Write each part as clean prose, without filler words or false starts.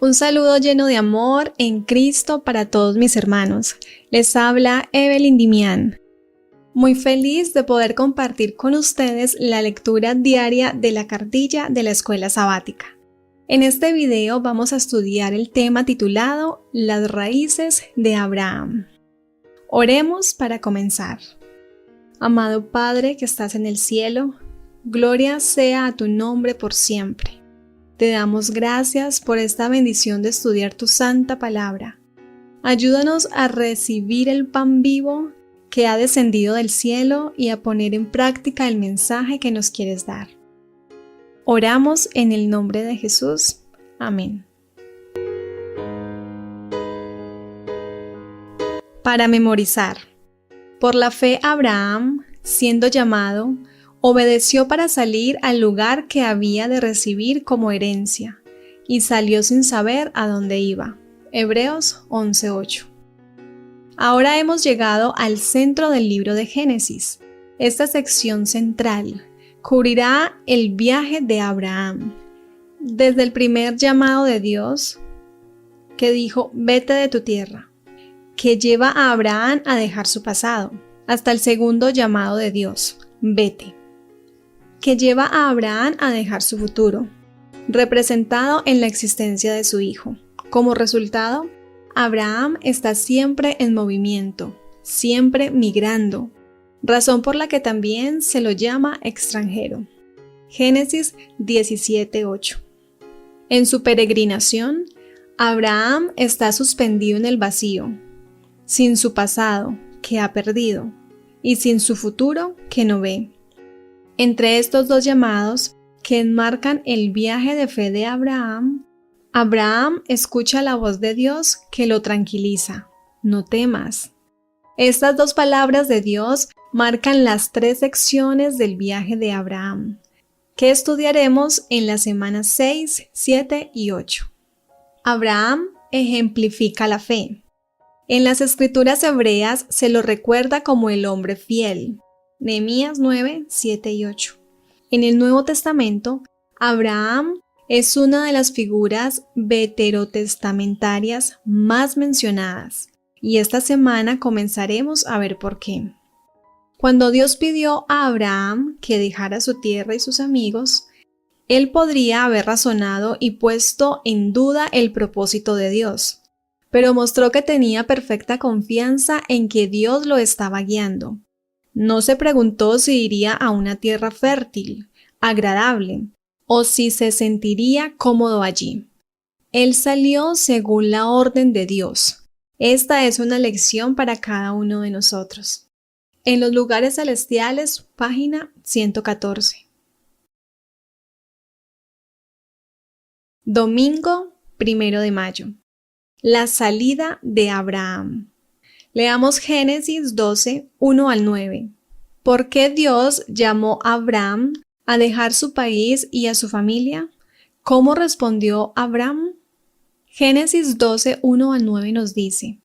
Un saludo lleno de amor en Cristo para todos mis hermanos. Les habla Evelyn Dimián. Muy feliz de poder compartir con ustedes la lectura diaria de la cartilla de la escuela sabática. En este video vamos a estudiar el tema titulado Las raíces de Abraham. Oremos para comenzar. Amado Padre que estás en el cielo, gloria sea a tu nombre por siempre. Te damos gracias por esta bendición de estudiar tu santa palabra. Ayúdanos a recibir el pan vivo que ha descendido del cielo y a poner en práctica el mensaje que nos quieres dar. Oramos en el nombre de Jesús. Amén. Para memorizar. Por la fe Abraham, siendo llamado, obedeció para salir al lugar que había de recibir como herencia, y salió sin saber a dónde iba. Hebreos 11:8. Ahora hemos llegado al centro del libro de Génesis. Esta sección central cubrirá el viaje de Abraham, desde el primer llamado de Dios, que dijo, vete de tu tierra, que lleva a Abraham a dejar su pasado, hasta el segundo llamado de Dios, vete, que lleva a Abraham a dejar su futuro, representado en la existencia de su hijo. Como resultado, Abraham está siempre en movimiento, siempre migrando, razón por la que también se lo llama extranjero. Génesis 17:8. En su peregrinación, Abraham está suspendido en el vacío, sin su pasado, que ha perdido, y sin su futuro, que no ve. Entre estos dos llamados, que enmarcan el viaje de fe de Abraham, Abraham escucha la voz de Dios que lo tranquiliza. No temas. Estas dos palabras de Dios marcan las tres secciones del viaje de Abraham, que estudiaremos en las semanas 6, 7 y 8. Abraham ejemplifica la fe. En las escrituras hebreas se lo recuerda como el hombre fiel. Nehemías 9, 7 y 8. En el Nuevo Testamento, Abraham es una de las figuras veterotestamentarias más mencionadas, y esta semana comenzaremos a ver por qué. Cuando Dios pidió a Abraham que dejara su tierra y sus amigos, él podría haber razonado y puesto en duda el propósito de Dios, pero mostró que tenía perfecta confianza en que Dios lo estaba guiando. No se preguntó si iría a una tierra fértil, agradable, o si se sentiría cómodo allí. Él salió según la orden de Dios. Esta es una lección para cada uno de nosotros. En los lugares celestiales, página 114. Domingo 1 de mayo. La salida de Abraham. Leamos Génesis 12, 1 al 9. ¿Por qué Dios llamó a Abraham a dejar su país y a su familia? ¿Cómo respondió Abraham? Génesis 12, 1 al 9 nos dice,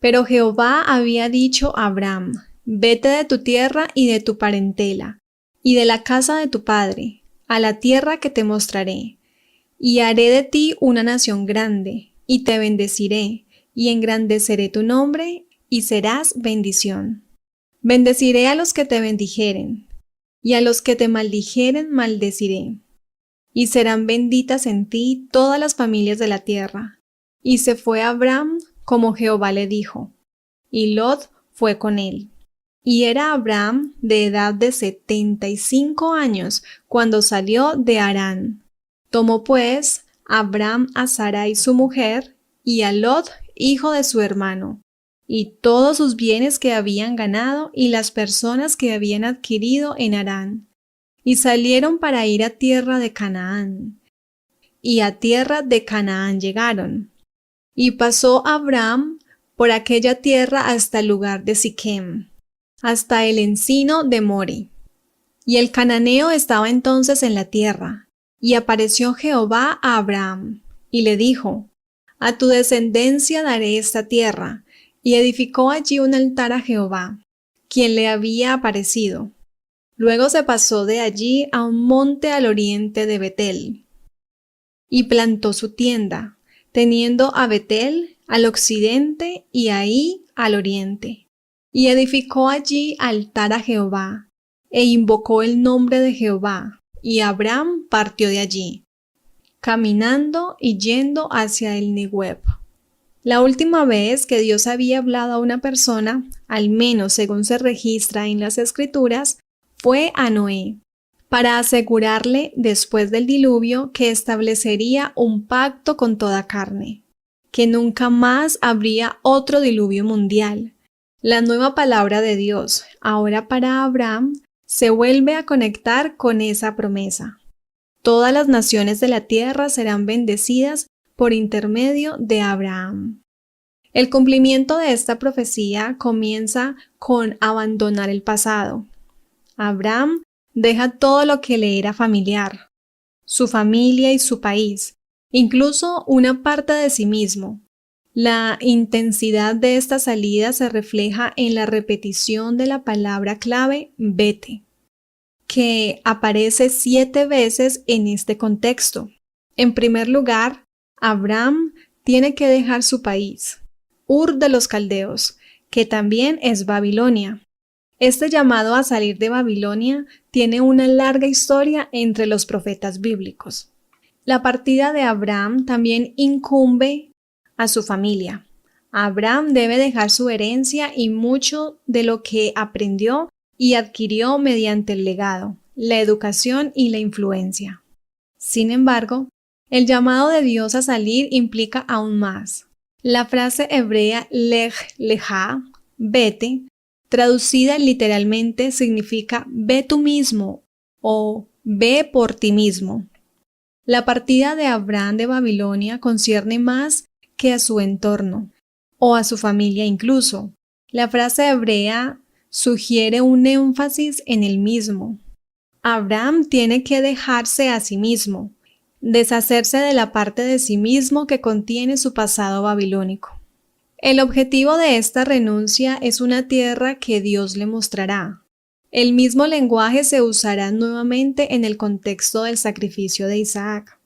pero Jehová había dicho a Abraham, vete de tu tierra y de tu parentela, y de la casa de tu padre, a la tierra que te mostraré, y haré de ti una nación grande, y te bendeciré, y engrandeceré tu nombre, y serás bendición. Bendeciré a los que te bendijeren, y a los que te maldijeren maldeciré. Y serán benditas en ti todas las familias de la tierra. Y se fue Abraham como Jehová le dijo, y Lot fue con él. Y era Abraham de edad de 75 años cuando salió de Harán. Tomó pues Abraham a Sarai su mujer, y a Lot, hijo de su hermano, y todos sus bienes que habían ganado y las personas que habían adquirido en Harán, y salieron para ir a tierra de Canaán. Y a tierra de Canaán llegaron. Y pasó Abraham por aquella tierra hasta el lugar de Siquem, hasta el encino de More. Y el cananeo estaba entonces en la tierra. Y apareció Jehová a Abraham, y le dijo, a tu descendencia daré esta tierra. Y edificó allí un altar a Jehová, quien le había aparecido. Luego se pasó de allí a un monte al oriente de Betel, y plantó su tienda, teniendo a Betel al occidente y Ahí al oriente. Y edificó allí altar a Jehová, e invocó el nombre de Jehová, y Abraham partió de allí, caminando y yendo hacia el Neguev. La última vez que Dios había hablado a una persona, al menos según se registra en las Escrituras, fue a Noé, para asegurarle después del diluvio que establecería un pacto con toda carne, que nunca más habría otro diluvio mundial. La nueva palabra de Dios, ahora para Abraham, se vuelve a conectar con esa promesa. Todas las naciones de la tierra serán bendecidas por intermedio de Abraham. El cumplimiento de esta profecía comienza con abandonar el pasado. Abraham deja todo lo que le era familiar, su familia y su país, incluso una parte de sí mismo. La intensidad de esta salida se refleja en la repetición de la palabra clave vete, que aparece 7 veces en este contexto. En primer lugar, Abraham tiene que dejar su país, Ur de los Caldeos, que también es Babilonia. Este llamado a salir de Babilonia tiene una larga historia entre los profetas bíblicos. La partida de Abraham también incumbe a su familia. Abraham debe dejar su herencia y mucho de lo que aprendió y adquirió mediante el legado, la educación y la influencia. Sin embargo, el llamado de Dios a salir implica aún más. La frase hebrea lej lejá, vete, traducida literalmente significa ve tú mismo o ve por ti mismo. La partida de Abraham de Babilonia concierne más que a su entorno o a su familia incluso. La frase hebrea sugiere un énfasis en el mismo. Abraham tiene que dejarse a sí mismo, deshacerse de la parte de sí mismo que contiene su pasado babilónico. El objetivo de esta renuncia es una tierra que Dios le mostrará. El mismo lenguaje se usará nuevamente en el contexto del sacrificio de Isaac,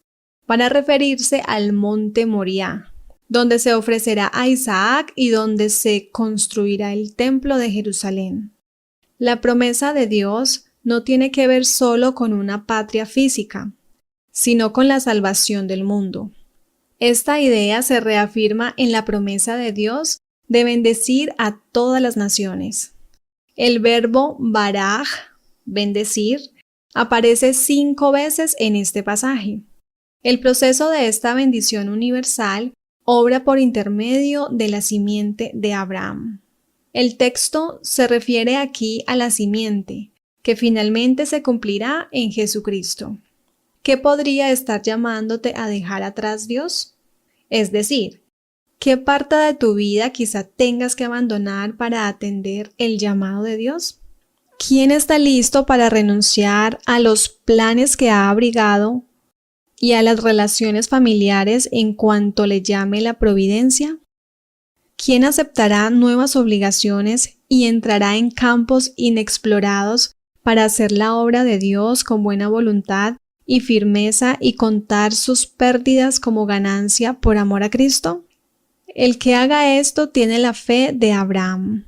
para referirse al monte Moriah, donde se ofrecerá a Isaac y donde se construirá el templo de Jerusalén. La promesa de Dios no tiene que ver solo con una patria física, sino con la salvación del mundo. Esta idea se reafirma en la promesa de Dios de bendecir a todas las naciones. El verbo baraj, bendecir, aparece 5 veces en este pasaje. El proceso de esta bendición universal obra por intermedio de la simiente de Abraham. El texto se refiere aquí a la simiente, que finalmente se cumplirá en Jesucristo. ¿Qué podría estar llamándote a dejar atrás Dios? Es decir, ¿qué parte de tu vida quizá tengas que abandonar para atender el llamado de Dios? ¿Quién está listo para renunciar a los planes que ha abrigado y a las relaciones familiares en cuanto le llame la providencia? ¿Quién aceptará nuevas obligaciones y entrará en campos inexplorados para hacer la obra de Dios con buena voluntad y firmeza y contar sus pérdidas como ganancia por amor a Cristo? El que haga esto tiene la fe de Abraham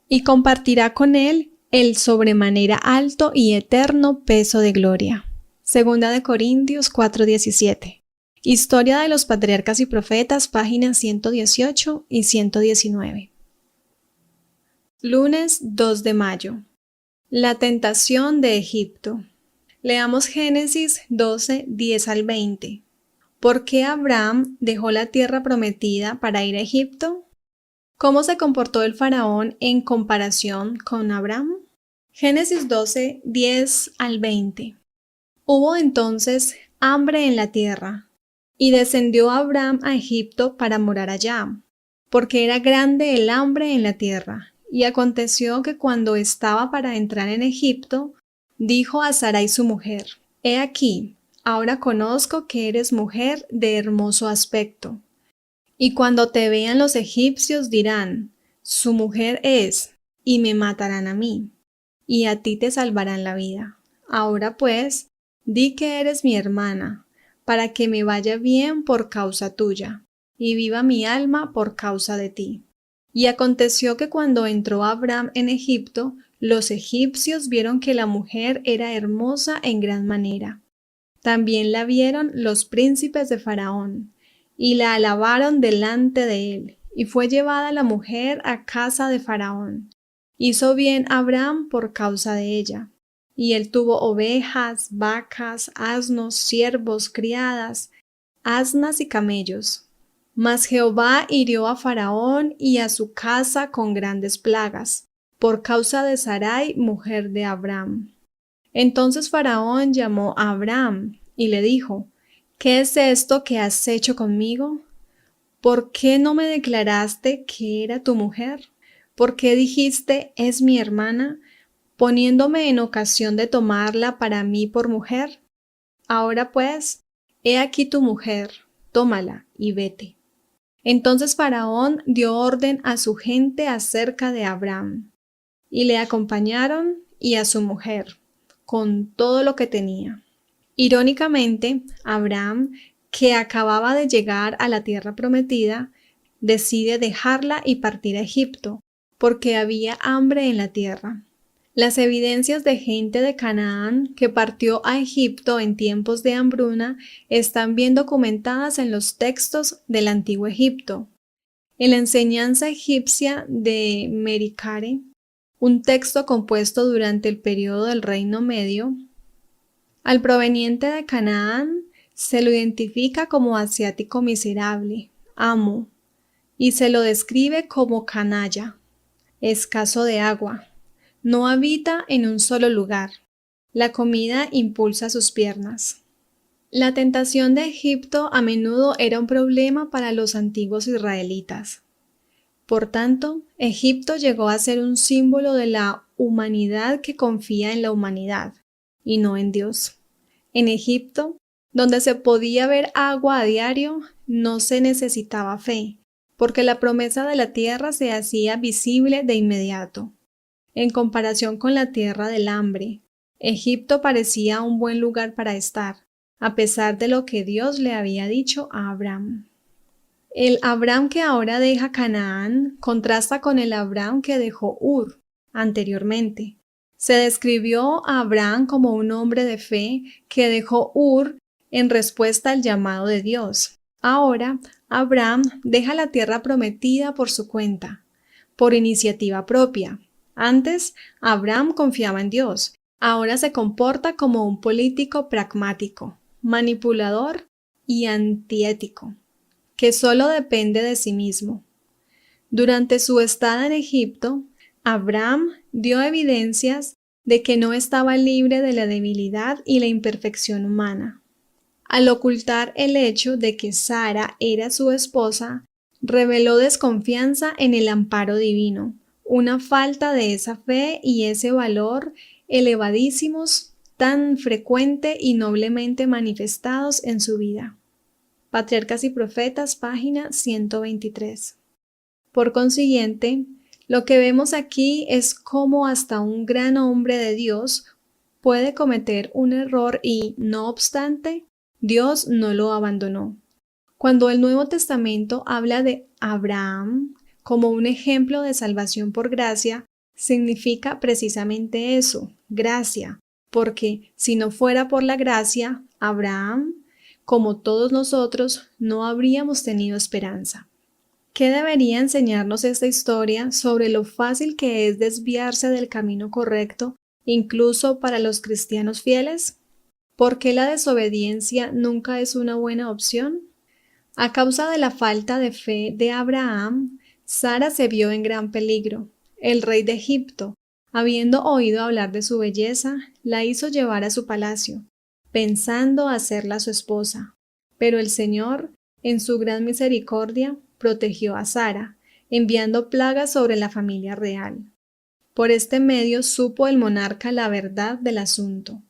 y compartirá con él el sobremanera alto y eterno peso de gloria. Segunda de Corintios 4:17. Historia de los Patriarcas y Profetas, páginas 118 y 119. Lunes 2 de mayo. La tentación de Egipto. Leamos Génesis 12, 10 al 20. ¿Por qué Abraham dejó la tierra prometida para ir a Egipto? ¿Cómo se comportó el faraón en comparación con Abraham? Génesis 12, 10 al 20. Hubo entonces hambre en la tierra, y descendió Abraham a Egipto para morar allá, porque era grande el hambre en la tierra. Y aconteció que cuando estaba para entrar en Egipto, dijo a Sarai su mujer: He aquí, ahora conozco que eres mujer de hermoso aspecto. Y cuando te vean los egipcios dirán: su mujer es, y me matarán a mí, y a ti te salvarán la vida. Ahora pues, di que eres mi hermana, para que me vaya bien por causa tuya. y viva mi alma por causa de ti. Y aconteció que cuando entró Abram en Egipto, los egipcios vieron que la mujer era hermosa en gran manera. También la vieron los príncipes de Faraón, y la alabaron delante de él, y fue llevada la mujer a casa de Faraón. Hizo bien Abram por causa de ella. Y él tuvo ovejas, vacas, asnos, siervos, criadas, asnas y camellos. Mas Jehová hirió a Faraón y a su casa con grandes plagas, por causa de Sarai, mujer de Abram. Entonces Faraón llamó a Abram y le dijo: ¿Qué es esto que has hecho conmigo? ¿Por qué no me declaraste que era tu mujer? ¿Por qué dijiste, es mi hermana, poniéndome en ocasión de tomarla para mí por mujer? Ahora pues, he aquí tu mujer, tómala y vete. Entonces Faraón dio orden a su gente acerca de Abram, y le acompañaron y a su mujer, con todo lo que tenía. Irónicamente, Abram, que acababa de llegar a la tierra prometida, decide dejarla y partir a Egipto, porque había hambre en la tierra. Las evidencias de gente de Canaán que partió a Egipto en tiempos de hambruna están bien documentadas en los textos del Antiguo Egipto. En la enseñanza egipcia de Merikare, un texto compuesto durante el periodo del Reino Medio, al proveniente de Canaán se lo identifica como asiático miserable, amo, y se lo describe como canalla, escaso de agua. No habita en un solo lugar. La comida impulsa sus piernas. La tentación de Egipto a menudo era un problema para los antiguos israelitas. Por tanto, Egipto llegó a ser un símbolo de la humanidad que confía en la humanidad, y no en Dios. En Egipto, donde se podía ver agua a diario, no se necesitaba fe, porque la promesa de la tierra se hacía visible de inmediato. En comparación con la tierra del hambre, Egipto parecía un buen lugar para estar, a pesar de lo que Dios le había dicho a Abram. El Abram que ahora deja Canaán contrasta con el Abram que dejó Ur anteriormente. Se describió a Abram como un hombre de fe que dejó Ur en respuesta al llamado de Dios. Ahora, Abram deja la tierra prometida por su cuenta, por iniciativa propia. Antes, Abram confiaba en Dios. Ahora se comporta como un político pragmático, manipulador y antiético, que solo depende de sí mismo. Durante su estada en Egipto, Abram dio evidencias de que no estaba libre de la debilidad y la imperfección humana. Al ocultar el hecho de que Sara era su esposa, reveló desconfianza en el amparo divino, una falta de esa fe y ese valor elevadísimos tan frecuente y noblemente manifestados en su vida. Patriarcas y Profetas, página 123. Por consiguiente, lo que vemos aquí es cómo hasta un gran hombre de Dios puede cometer un error y, no obstante, Dios no lo abandonó. Cuando el Nuevo Testamento habla de Abraham como un ejemplo de salvación por gracia, significa precisamente eso, gracia, porque si no fuera por la gracia, Abraham, como todos nosotros, no habríamos tenido esperanza. ¿Qué debería enseñarnos esta historia sobre lo fácil que es desviarse del camino correcto, incluso para los cristianos fieles? ¿Por qué la desobediencia nunca es una buena opción? A causa de la falta de fe de Abraham, Sara se vio en gran peligro. El rey de Egipto, habiendo oído hablar de su belleza, la hizo llevar a su palacio, pensando hacerla su esposa. Pero el Señor, en su gran misericordia, protegió a Sara, enviando plagas sobre la familia real. Por este medio supo el monarca la verdad del asunto,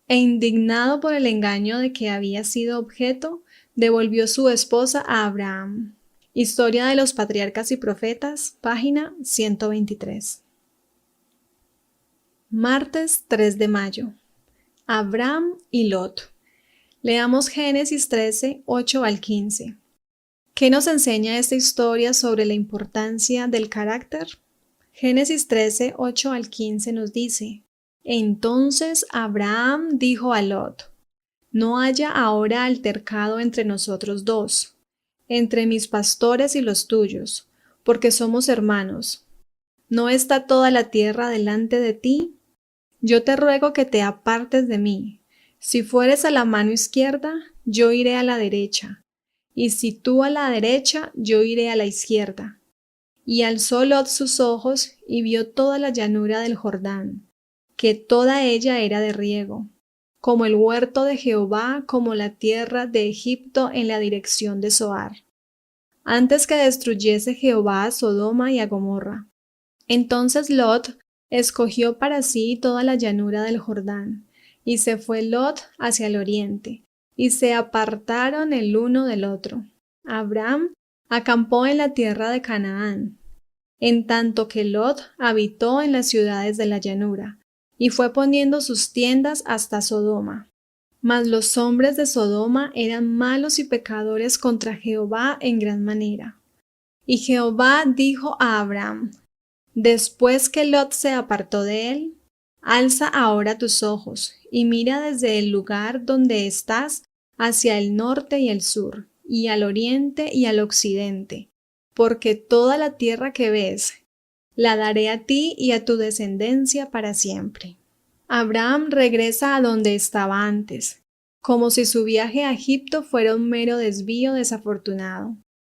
e indignado por el engaño de que había sido objeto, devolvió su esposa a Abraham. Historia de los Patriarcas y Profetas, página 123. Martes 3 de mayo. Abram y Lot. Leamos Génesis 13, 8 al 15. ¿Qué nos enseña esta historia sobre la importancia del carácter? Génesis 13, 8 al 15 nos dice: Entonces Abraham dijo a Lot: No haya ahora altercado entre nosotros dos, entre mis pastores y los tuyos, porque somos hermanos. ¿No está toda la tierra delante de ti? Yo te ruego que te apartes de mí. Si fueres a la mano izquierda, yo iré a la derecha, y si tú a la derecha, yo iré a la izquierda. Y alzó Lot sus ojos y vio toda la llanura del Jordán, que toda ella era de riego, como el huerto de Jehová, como la tierra de Egipto en la dirección de Zoar, antes que destruyese Jehová a Sodoma y a Gomorra. Entonces Lot escogió para sí toda la llanura del Jordán, y se fue Lot hacia el oriente, y se apartaron el uno del otro. Abraham acampó en la tierra de Canaán, en tanto que Lot habitó en las ciudades de la llanura, y fue poniendo sus tiendas hasta Sodoma. Mas los hombres de Sodoma eran malos y pecadores contra Jehová en gran manera. Y Jehová dijo a Abraham, después que Lot se apartó de él: Alza ahora tus ojos, y mira desde el lugar donde estás hacia el norte y el sur, y al oriente y al occidente, porque toda la tierra que ves la daré a ti y a tu descendencia para siempre. Abraham regresa a donde estaba antes, como si su viaje a Egipto fuera un mero desvío desafortunado.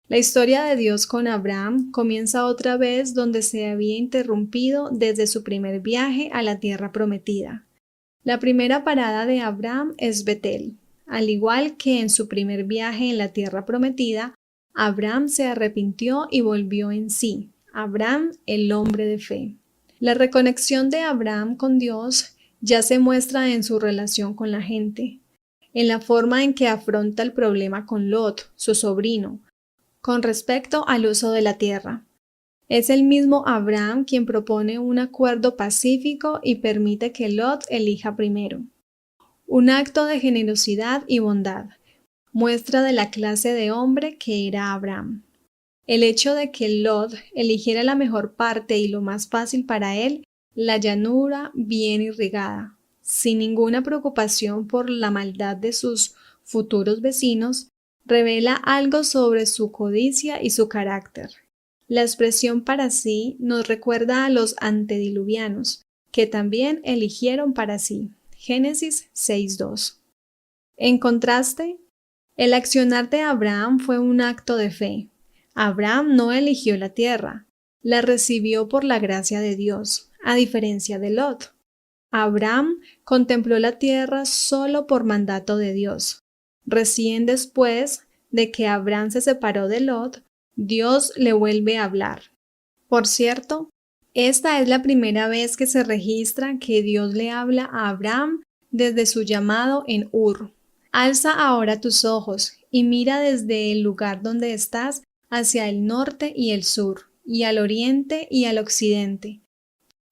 La historia de Dios con Abraham comienza otra vez donde se había interrumpido desde su primer viaje a la tierra prometida. La primera parada de Abraham es Betel. Al igual que en su primer viaje en la tierra prometida, Abraham se arrepintió y volvió en sí. Abraham, el hombre de fe. La reconexión de Abraham con Dios ya se muestra en su relación con la gente, en la forma en que afronta el problema con Lot, su sobrino, con respecto al uso de la tierra. Es el mismo Abraham quien propone un acuerdo pacífico y permite que Lot elija primero. Un acto de generosidad y bondad, muestra de la clase de hombre que era Abraham. El hecho de que Lot eligiera la mejor parte y lo más fácil para él, la llanura bien irrigada, sin ninguna preocupación por la maldad de sus futuros vecinos, revela algo sobre su codicia y su carácter. La expresión para sí nos recuerda a los antediluvianos, que también eligieron para sí. Génesis 6:2. En contraste, el accionar de Abraham fue un acto de fe. Abraham no eligió la tierra, la recibió por la gracia de Dios, a diferencia de Lot. Abraham contempló la tierra solo por mandato de Dios. Recién después de que Abraham se separó de Lot, Dios le vuelve a hablar. Por cierto, esta es la primera vez que se registra que Dios le habla a Abraham desde su llamado en Ur. Alza ahora tus ojos y mira desde el lugar donde estás hacia el norte y el sur, y al oriente y al occidente,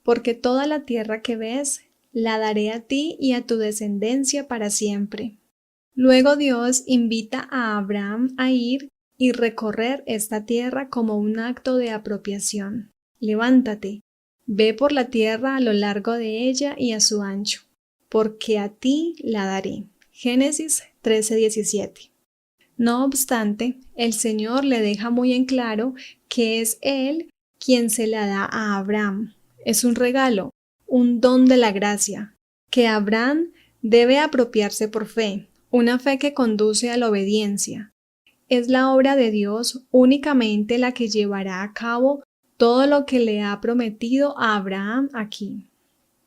porque toda la tierra que ves la daré a ti y a tu descendencia para siempre. Luego Dios invita a Abraham a ir y recorrer esta tierra como un acto de apropiación. Levántate, ve por la tierra a lo largo de ella y a su ancho, porque a ti la daré. Génesis 13:17. No obstante, el Señor le deja muy en claro que es Él quien se la da a Abraham. Es un regalo, un don de la gracia, que Abraham debe apropiarse por fe, una fe que conduce a la obediencia. Es la obra de Dios únicamente la que llevará a cabo todo lo que le ha prometido a Abraham aquí.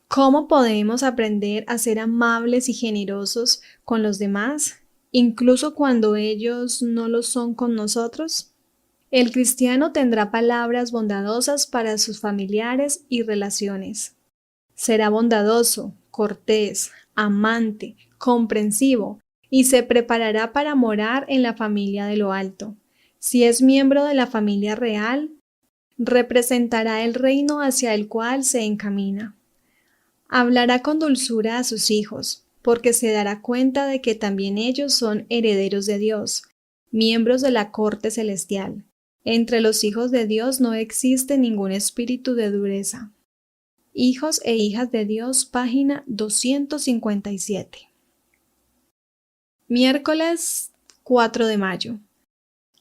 ¿Cómo podemos aprender a ser amables y generosos con los demás, incluso cuando ellos no lo son con nosotros? El cristiano tendrá palabras bondadosas para sus familiares y relaciones. Será bondadoso, cortés, amante, comprensivo y se preparará para morar en la familia de lo alto. Si es miembro de la familia real, representará el reino hacia el cual se encamina. Hablará con dulzura a sus hijos, porque se dará cuenta de que también ellos son herederos de Dios, miembros de la corte celestial. Entre los hijos de Dios no existe ningún espíritu de dureza. Hijos e hijas de Dios, página 257. Miércoles 4 de mayo.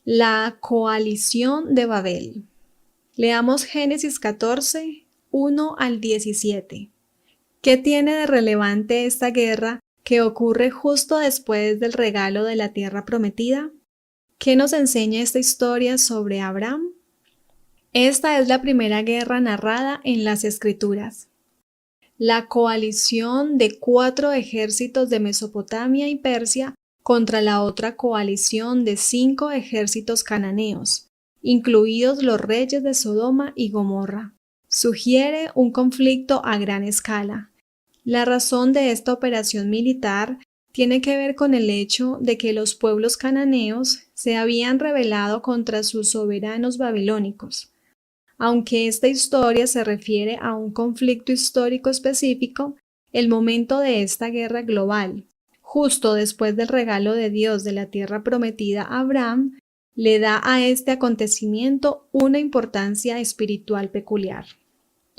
La coalición de Babel. Leamos Génesis 14, 1 al 17. ¿Qué tiene de relevante esta guerra que ocurre justo después del regalo de la tierra prometida? ¿Qué nos enseña esta historia sobre Abraham? Esta es la primera guerra narrada en las Escrituras. La coalición de 4 ejércitos de Mesopotamia y Persia contra la otra coalición de 5 ejércitos cananeos, incluidos los reyes de Sodoma y Gomorra. Sugiere un conflicto a gran escala. La razón de esta operación militar tiene que ver con el hecho de que los pueblos cananeos se habían rebelado contra sus soberanos babilónicos. Aunque esta historia se refiere a un conflicto histórico específico, el momento de esta guerra global, justo después del regalo de Dios de la tierra prometida a Abraham, le da a este acontecimiento una importancia espiritual peculiar.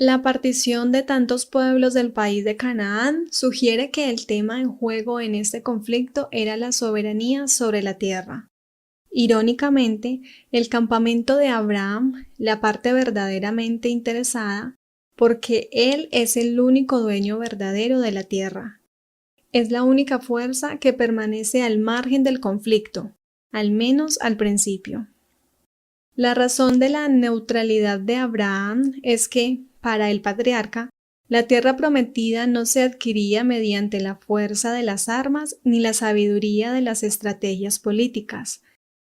La partición de tantos pueblos del país de Canaán sugiere que el tema en juego en este conflicto era la soberanía sobre la tierra. Irónicamente, el campamento de Abraham, la parte verdaderamente interesada, porque él es el único dueño verdadero de la tierra. Es la única fuerza que permanece al margen del conflicto, al menos al principio. La razón de la neutralidad de Abraham es que, para el patriarca, la tierra prometida no se adquiría mediante la fuerza de las armas ni la sabiduría de las estrategias políticas.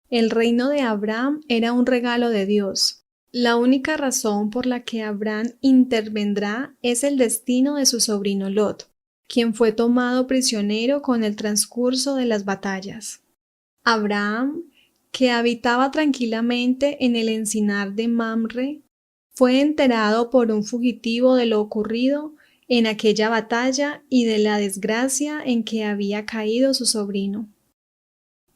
El reino de Abraham era un regalo de Dios. La única razón por la que Abraham intervendrá es el destino de su sobrino Lot, quien fue tomado prisionero con el transcurso de las batallas. Abraham, que habitaba tranquilamente en el encinar de Mamre, fue enterado por un fugitivo de lo ocurrido en aquella batalla y de la desgracia en que había caído su sobrino.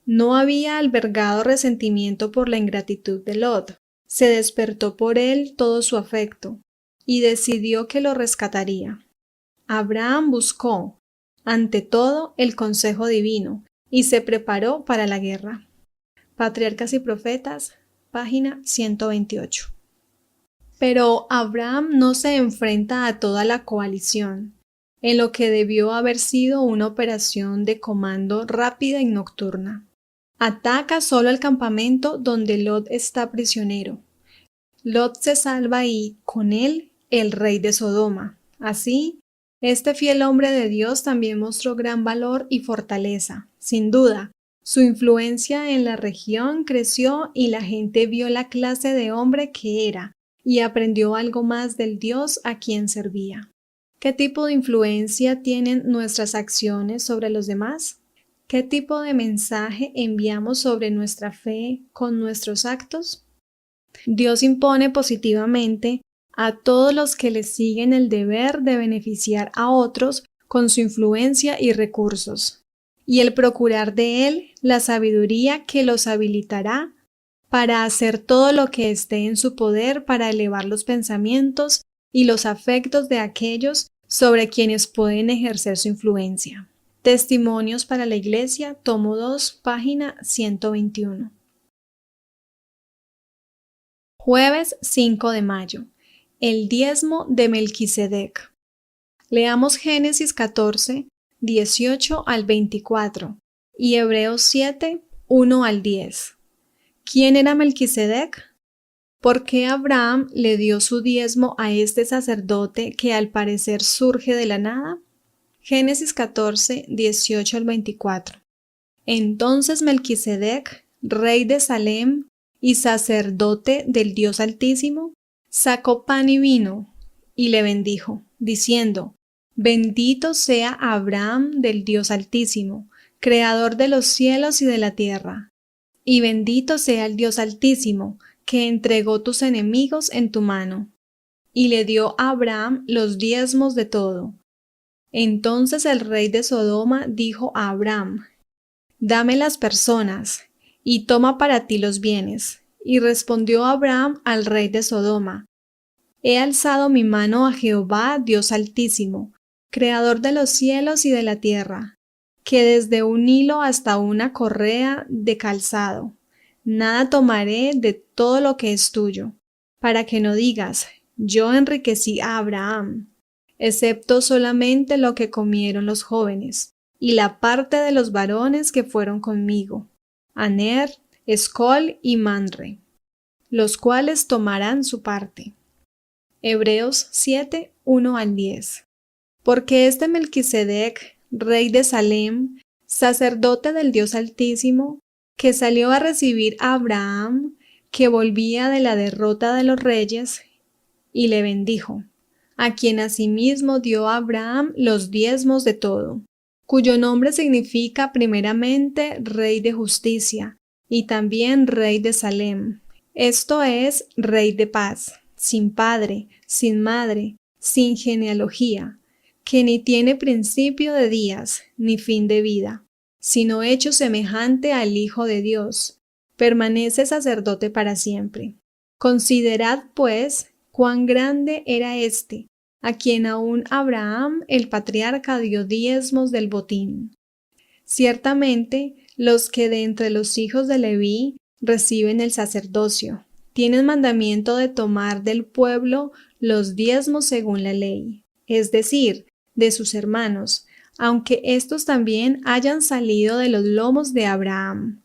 No había albergado resentimiento por la ingratitud de Lot. Se despertó por él todo su afecto y decidió que lo rescataría. Abraham buscó, ante todo, el consejo divino y se preparó para la guerra. Patriarcas y Profetas, página 128. Pero Abraham no se enfrenta a toda la coalición, en lo que debió haber sido una operación de comando rápida y nocturna. Ataca solo el campamento donde Lot está prisionero. Lot se salva y, con él, el rey de Sodoma. Así, este fiel hombre de Dios también mostró gran valor y fortaleza. Sin duda, su influencia en la región creció y la gente vio la clase de hombre que era y aprendió algo más del Dios a quien servía. ¿Qué tipo de influencia tienen nuestras acciones sobre los demás? ¿Qué tipo de mensaje enviamos sobre nuestra fe con nuestros actos? Dios impone positivamente a todos los que le siguen el deber de beneficiar a otros con su influencia y recursos, y el procurar de Él la sabiduría que los habilitará para hacer todo lo que esté en su poder para elevar los pensamientos y los afectos de aquellos sobre quienes pueden ejercer su influencia. Testimonios para la Iglesia, tomo 2, página 121. Jueves 5 de mayo. El diezmo de Melquisedec. Leamos Génesis 14, 18 al 24 y Hebreos 7, 1 al 10. ¿Quién era Melquisedec? ¿Por qué Abraham le dio su diezmo a este sacerdote que al parecer surge de la nada? Génesis 14, 18 al 24. Entonces Melquisedec, rey de Salem y sacerdote del Dios Altísimo, sacó pan y vino y le bendijo, diciendo: Bendito sea Abraham del Dios Altísimo, creador de los cielos y de la tierra. Y bendito sea el Dios Altísimo, que entregó tus enemigos en tu mano. Y le dio a Abraham los diezmos de todo. Entonces el rey de Sodoma dijo a Abraham: Dame las personas. y toma para ti los bienes. Y respondió Abraham al rey de Sodoma: He alzado mi mano a Jehová, Dios Altísimo, Creador de los cielos y de la tierra, que desde un hilo hasta una correa de calzado, nada tomaré de todo lo que es tuyo, para que no digas: yo enriquecí a Abraham, excepto solamente lo que comieron los jóvenes, y la parte de los varones que fueron conmigo, Aner, Escol y Manre, los cuales tomarán su parte. Hebreos 7, 1 al 10. Porque este Melquisedec, rey de Salem, sacerdote del Dios Altísimo, que salió a recibir a Abraham, que volvía de la derrota de los reyes, y le bendijo, a quien asimismo dio a Abraham los diezmos de todo, cuyo nombre significa primeramente Rey de Justicia, y también Rey de Salem, esto es, Rey de paz, sin padre, sin madre, sin genealogía, que ni tiene principio de días, ni fin de vida, sino hecho semejante al Hijo de Dios, permanece sacerdote para siempre. Considerad, pues, cuán grande era éste, a quien aún Abraham el patriarca dio diezmos del botín. Ciertamente, los que de entre los hijos de Leví reciben el sacerdocio, tienen mandamiento de tomar del pueblo los diezmos según la ley, es decir, de sus hermanos, aunque éstos también hayan salido de los lomos de Abraham.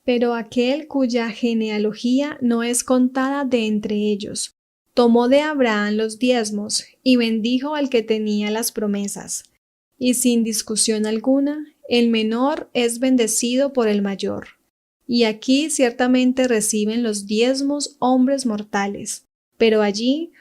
Pero aquel cuya genealogía no es contada de entre ellos, tomó de Abraham los diezmos y bendijo al que tenía las promesas. Y sin discusión alguna, el menor es bendecido por el mayor. Y aquí ciertamente reciben los diezmos hombres mortales, pero allí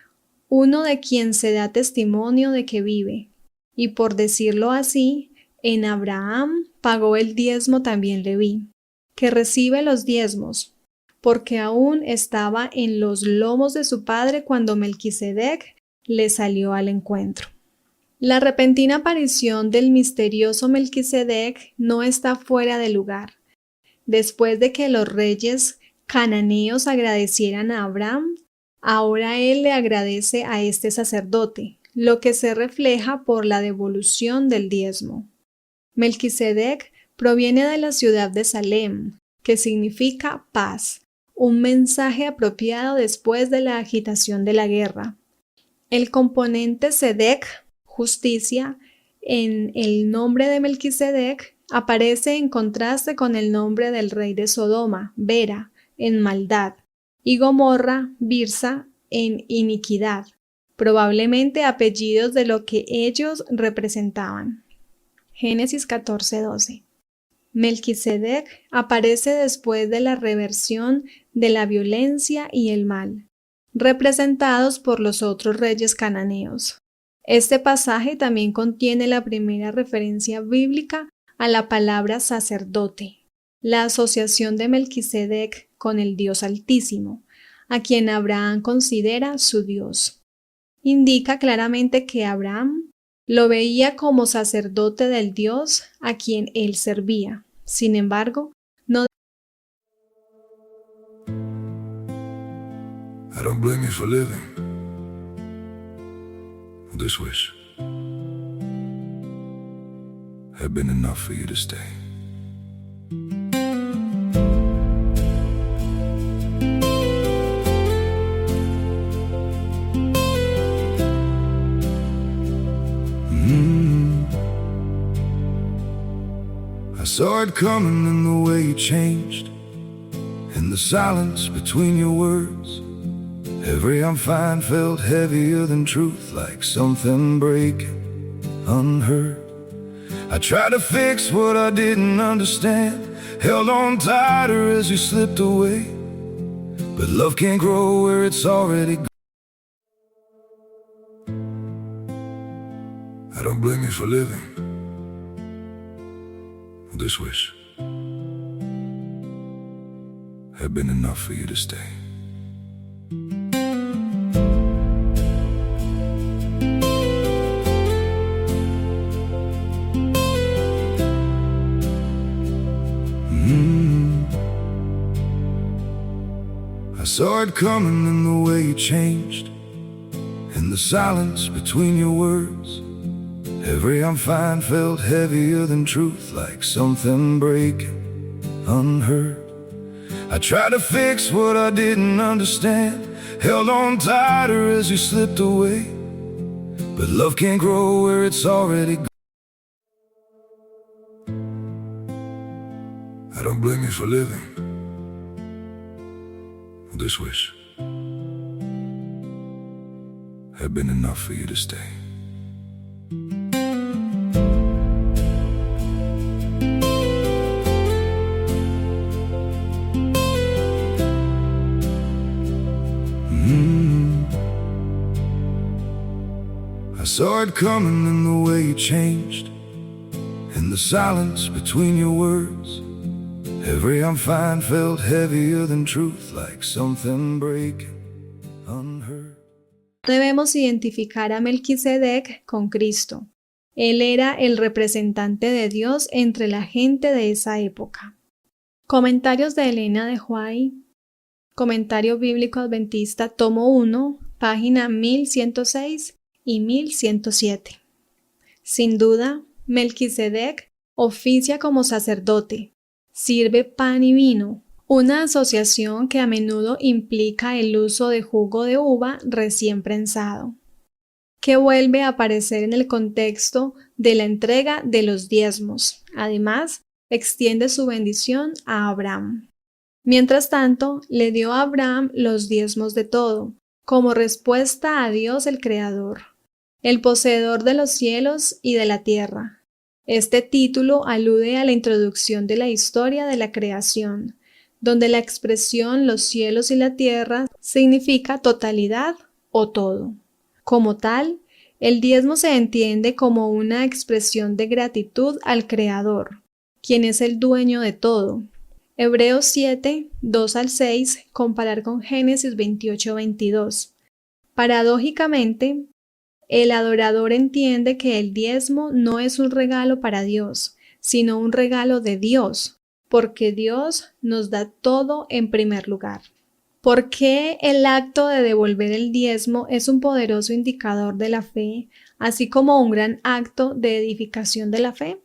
uno de quien se da testimonio de que vive. Y por decirlo así, en Abraham pagó el diezmo también Leví, que recibe los diezmos, porque aún estaba en los lomos de su padre cuando Melquisedec le salió al encuentro. La repentina aparición del misterioso Melquisedec no está fuera de lugar. Después de que los reyes cananeos agradecieran a Abraham, ahora él le agradece a este sacerdote, lo que se refleja por la devolución del diezmo. Melquisedec proviene de la ciudad de Salem, que significa paz, un mensaje apropiado después de la agitación de la guerra. El componente Sedec, justicia, en el nombre de Melquisedec aparece en contraste con el nombre del rey de Sodoma, Bera, en maldad, y Gomorra, Birsa, en iniquidad, probablemente apellidos de lo que ellos representaban. Génesis 14:12. Melquisedec aparece después de la reversión de la violencia y el mal, representados por los otros reyes cananeos. Este pasaje también contiene la primera referencia bíblica a la palabra sacerdote, la asociación de Melquisedec con el Dios Altísimo, a quien Abraham considera su Dios. Indica claramente que Abraham lo veía como sacerdote del Dios a quien él servía. Sin embargo, no. I don't blame you for living this wish had been enough for you to stay. I saw it coming in the way you changed, in the silence between your words. Every I'm fine felt heavier than truth, like something breaking unheard. I tried to fix what I didn't understand, held on tighter as you slipped away. But love can't grow where it's already gone. I don't blame you for living this wish had been enough for you to stay. saw it coming in the way you changed, in the silence between your words. Every I'm fine felt heavier than truth, like something breaking unheard. I tried to fix what I didn't understand, held on tighter as you slipped away. But love can't grow where it's already gone. I don't blame you for living this wish had been enough for you to stay. I saw it coming in the way you changed, in the silence between your words. Every I'm fine felt heavier than truth, like something breaking unheard. Debemos identificar a Melquisedec con Cristo. Él era el representante de Dios entre la gente de esa época. Comentarios de Elena de White, Comentario Bíblico Adventista, tomo 1, página 1106 y 1107. Sin duda, Melquisedec oficia como sacerdote. Sirve pan y vino, una asociación que a menudo implica el uso de jugo de uva recién prensado, que vuelve a aparecer en el contexto de la entrega de los diezmos. Además, extiende su bendición a Abraham. Mientras tanto, le dio a Abraham los diezmos de todo, como respuesta a Dios el Creador, el poseedor de los cielos y de la tierra. Este título alude a la introducción de la historia de la creación, donde la expresión los cielos y la tierra significa totalidad o todo. Como tal, el diezmo se entiende como una expresión de gratitud al Creador, quien es el dueño de todo. Hebreos 7, 2 al 6, comparar con Génesis 28, 22. Paradójicamente, el adorador entiende que el diezmo no es un regalo para Dios, sino un regalo de Dios, porque Dios nos da todo en primer lugar. ¿Por qué el acto de devolver el diezmo es un poderoso indicador de la fe, así como un gran acto de edificación de la fe?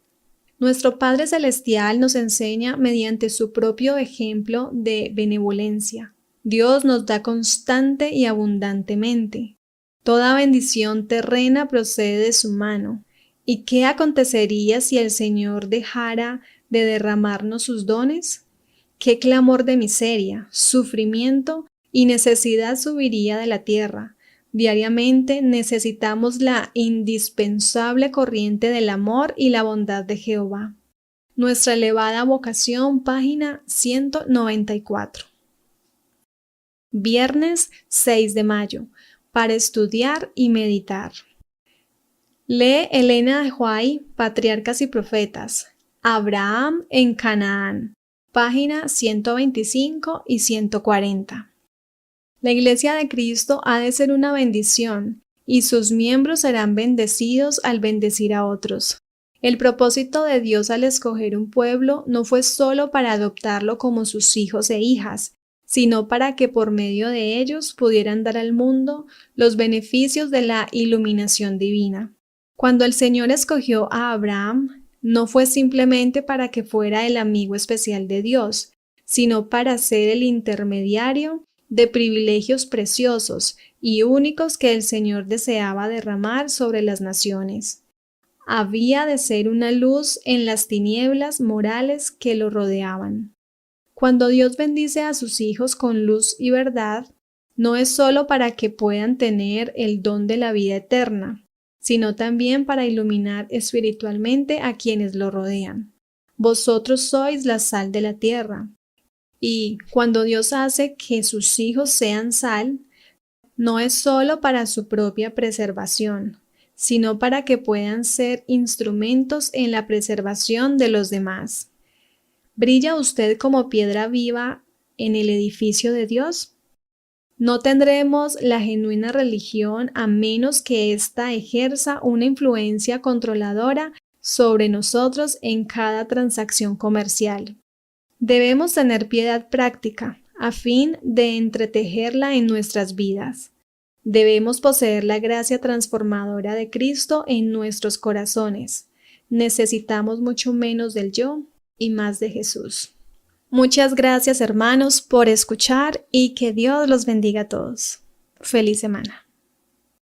Nuestro Padre Celestial nos enseña mediante su propio ejemplo de benevolencia. Dios nos da constante y abundantemente. Toda bendición terrena procede de su mano. ¿Y qué acontecería si el Señor dejara de derramarnos sus dones? ¿Qué clamor de miseria, sufrimiento y necesidad subiría de la tierra? Diariamente necesitamos la indispensable corriente del amor y la bondad de Jehová. Nuestra elevada vocación, página 194. Viernes 6 de mayo. Para estudiar y meditar. Lee Elena de White, Patriarcas y Profetas. Abraham en Canaán, página 125 y 140. La Iglesia de Cristo ha de ser una bendición, y sus miembros serán bendecidos al bendecir a otros. El propósito de Dios al escoger un pueblo no fue solo para adoptarlo como sus hijos e hijas, sino para que por medio de ellos pudieran dar al mundo los beneficios de la iluminación divina. Cuando el Señor escogió a Abraham, no fue simplemente para que fuera el amigo especial de Dios, sino para ser el intermediario de privilegios preciosos y únicos que el Señor deseaba derramar sobre las naciones. Había de ser una luz en las tinieblas morales que lo rodeaban. Cuando Dios bendice a sus hijos con luz y verdad, no es solo para que puedan tener el don de la vida eterna, sino también para iluminar espiritualmente a quienes lo rodean. Vosotros sois la sal de la tierra. Y cuando Dios hace que sus hijos sean sal, no es solo para su propia preservación, sino para que puedan ser instrumentos en la preservación de los demás. ¿Brilla usted como piedra viva en el edificio de Dios? No tendremos la genuina religión a menos que ésta ejerza una influencia controladora sobre nosotros en cada transacción comercial. Debemos tener piedad práctica, a fin de entretejerla en nuestras vidas. Debemos poseer la gracia transformadora de Cristo en nuestros corazones. Necesitamos mucho menos del yo y más de Jesús. Muchas gracias, hermanos, por escuchar y que Dios los bendiga a todos. Feliz semana.